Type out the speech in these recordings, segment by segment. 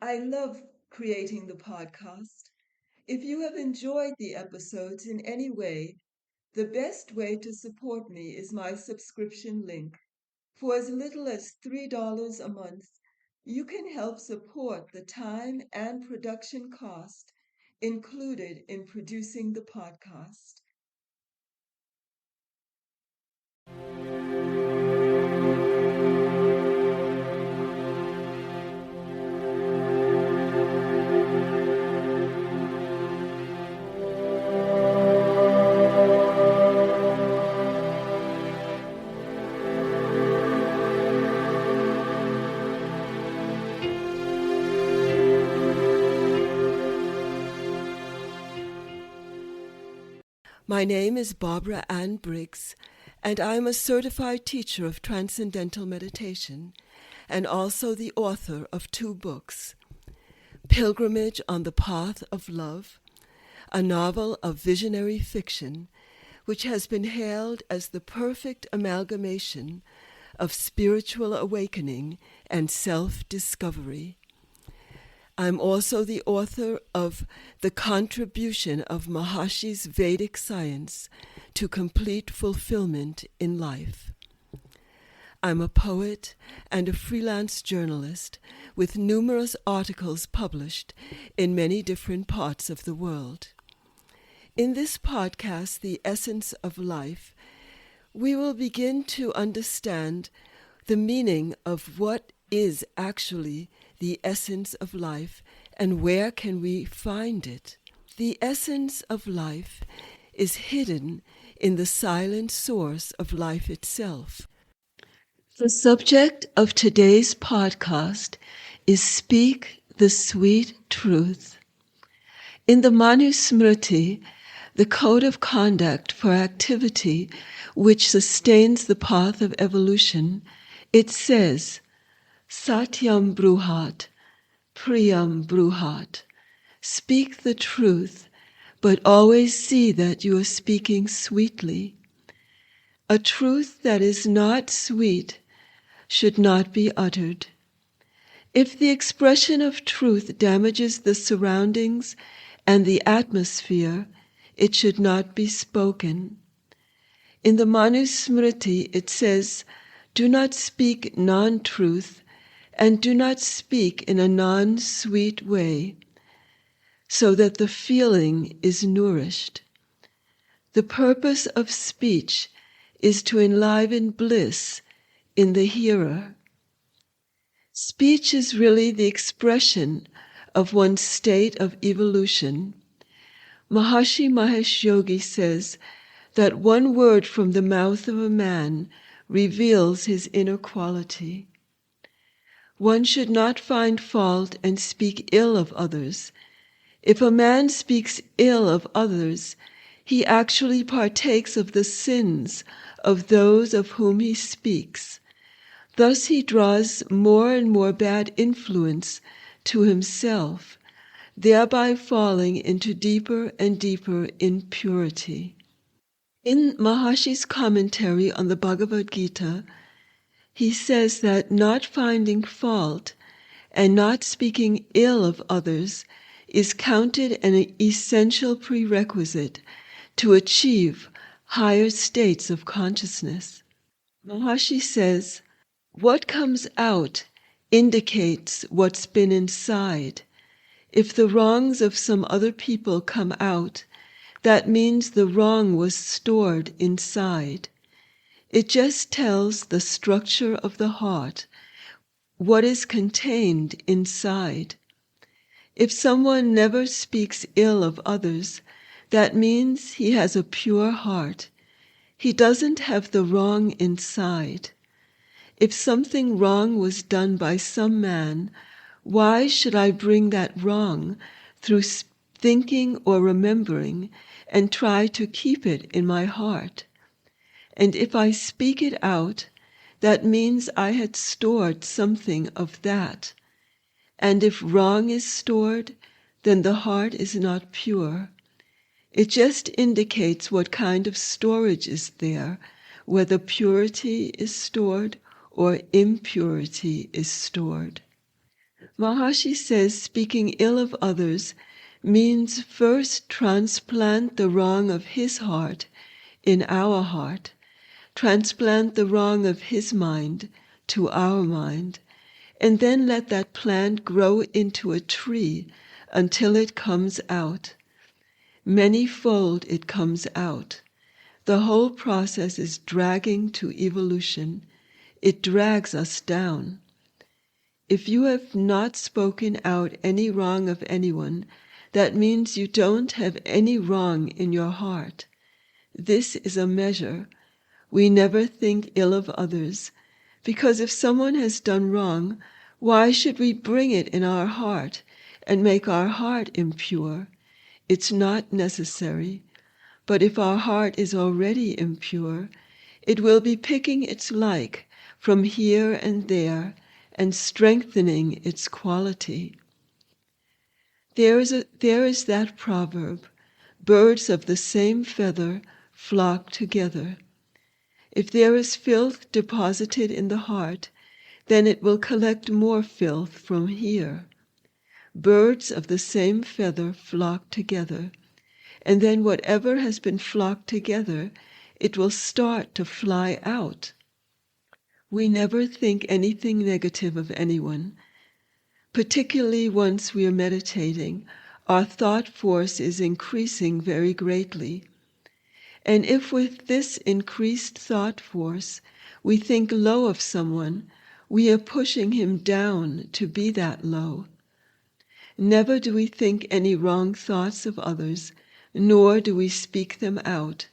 I love creating the podcast. If you have enjoyed the episodes in any way, the best way to support me is my subscription link. For as little as $3 a month, you can help support the time and production cost included in producing the podcast. My name is Barbara Ann Briggs, and I am a certified teacher of Transcendental Meditation and also the author of 2 books, Pilgrimage on the Path of Love, a novel of visionary fiction which has been hailed as the perfect amalgamation of spiritual awakening and self-discovery. I'm also the author of The Contribution of Maharishi's Vedic Science to Complete Fulfillment in Life. I'm a poet and a freelance journalist with numerous articles published in many different parts of the world. In this podcast, The Essence of Life, we will begin to understand the meaning of what is actually the essence of life and where can we find it. The essence of life is hidden in the silent source of life itself. The subject of today's podcast is Speak the Sweet Truth. In the Manusmriti, the code of conduct for activity which sustains the path of evolution, it says, Satyam Bruhat, Priyam Bruhat. Speak the truth, but always see that you are speaking sweetly. A truth that is not sweet should not be uttered. If the expression of truth damages the surroundings and the atmosphere, it should not be spoken. In the Manusmriti, it says, do not speak non-truth, and do not speak in a non-sweet way, so that the feeling is nourished. The purpose of speech is to enliven bliss in the hearer. Speech is really the expression of one's state of evolution. Maharishi Mahesh Yogi says that one word from the mouth of a man reveals his inner quality. One should not find fault and speak ill of others. If a man speaks ill of others, he actually partakes of the sins of those of whom he speaks. Thus he draws more and more bad influence to himself, thereby falling into deeper and deeper impurity. In Maharishi's commentary on the Bhagavad Gita, he says that not finding fault and not speaking ill of others is counted an essential prerequisite to achieve higher states of consciousness. Maharishi says, what comes out indicates what's been inside. If the wrongs of some other people come out, that means the wrong was stored inside. It just tells the structure of the heart, what is contained inside. If someone never speaks ill of others, that means he has a pure heart. He doesn't have the wrong inside. If something wrong was done by some man, why should I bring that wrong through thinking or remembering and try to keep it in my heart? And if I speak it out, that means I had stored something of that. And if wrong is stored, then the heart is not pure. It just indicates what kind of storage is there, whether purity is stored or impurity is stored. Maharshi says speaking ill of others means first transplant the wrong of his heart in our heart, transplant the wrong of his mind to our mind, and then let that plant grow into a tree until it comes out. Many-fold it comes out. The whole process is dragging to evolution. It drags us down. If you have not spoken out any wrong of anyone, that means you don't have any wrong in your heart. This is a measure. We never think ill of others, because if someone has done wrong, why should we bring it in our heart and make our heart impure? It's not necessary. But if our heart is already impure, it will be picking its like from here and there and strengthening its quality. There is that proverb, birds of the same feather flock together. If there is filth deposited in the heart, then it will collect more filth from here. Birds of the same feather flock together, and then whatever has been flocked together, it will start to fly out. We never think anything negative of anyone. Particularly once we are meditating, our thought force is increasing very greatly. And if with this increased thought force we think low of someone, we are pushing him down to be that low. Never do we think any wrong thoughts of others, nor do we speak them out.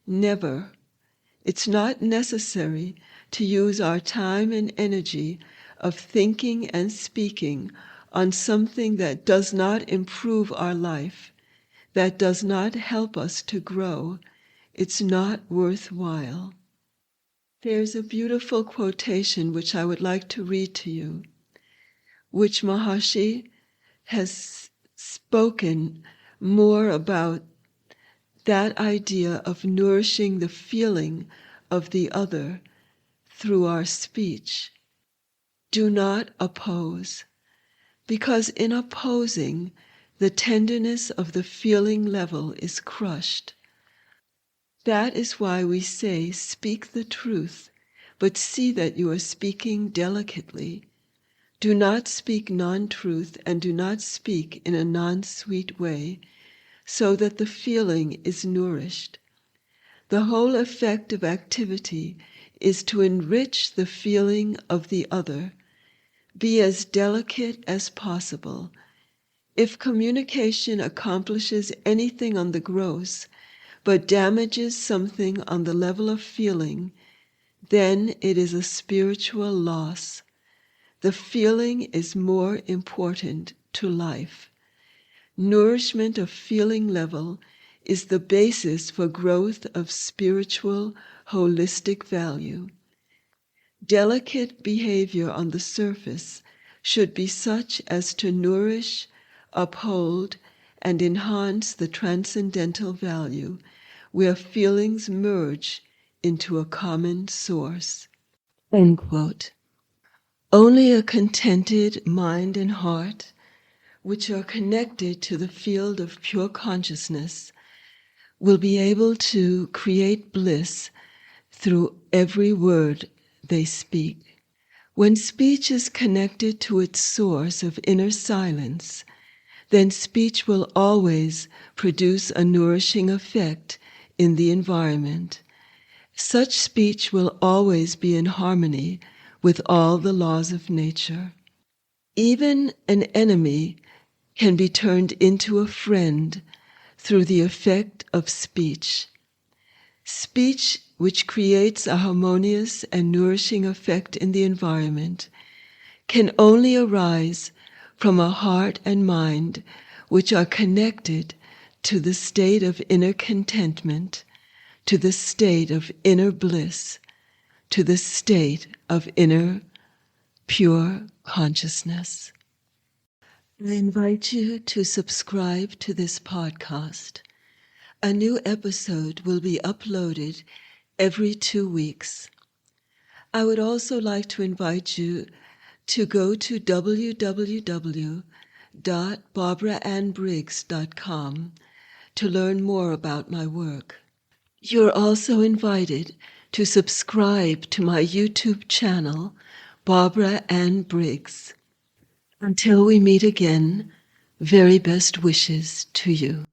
Never. It's not necessary to use our time and energy of thinking and speaking on something that does not improve our life, that does not help us to grow. It's not worthwhile. There's a beautiful quotation which I would like to read to you, which Maharshi has spoken more about that idea of nourishing the feeling of the other through our speech. Do not oppose, because in opposing, the tenderness of the feeling level is crushed. That is why we say, speak the truth, but see that you are speaking delicately. Do not speak non-truth and do not speak in a non-sweet way, so that the feeling is nourished. The whole effect of activity is to enrich the feeling of the other. Be as delicate as possible. If communication accomplishes anything on the gross, but damages something on the level of feeling, then it is a spiritual loss. The feeling is more important to life. Nourishment of feeling level is the basis for growth of spiritual, holistic value. Delicate behavior on the surface should be such as to nourish, uphold, and enhance the transcendental value where feelings merge into a common source. End quote. Only a contented mind and heart, which are connected to the field of pure consciousness, will be able to create bliss through every word they speak. When speech is connected to its source of inner silence, then speech will always produce a nourishing effect in the environment. Such speech will always be in harmony with all the laws of nature. Even an enemy can be turned into a friend through the effect of speech. Speech which creates a harmonious and nourishing effect in the environment can only arise from a heart and mind which are connected to the state of inner contentment, to the state of inner bliss, to the state of inner pure consciousness. I invite you to subscribe to this podcast. A new episode will be uploaded every 2 weeks. I would also like to invite you to go to www.barbaraannbriggs.com to learn more about my work. You're also invited to subscribe to my YouTube channel, Barbara Ann Briggs. Until we meet again, very best wishes to you.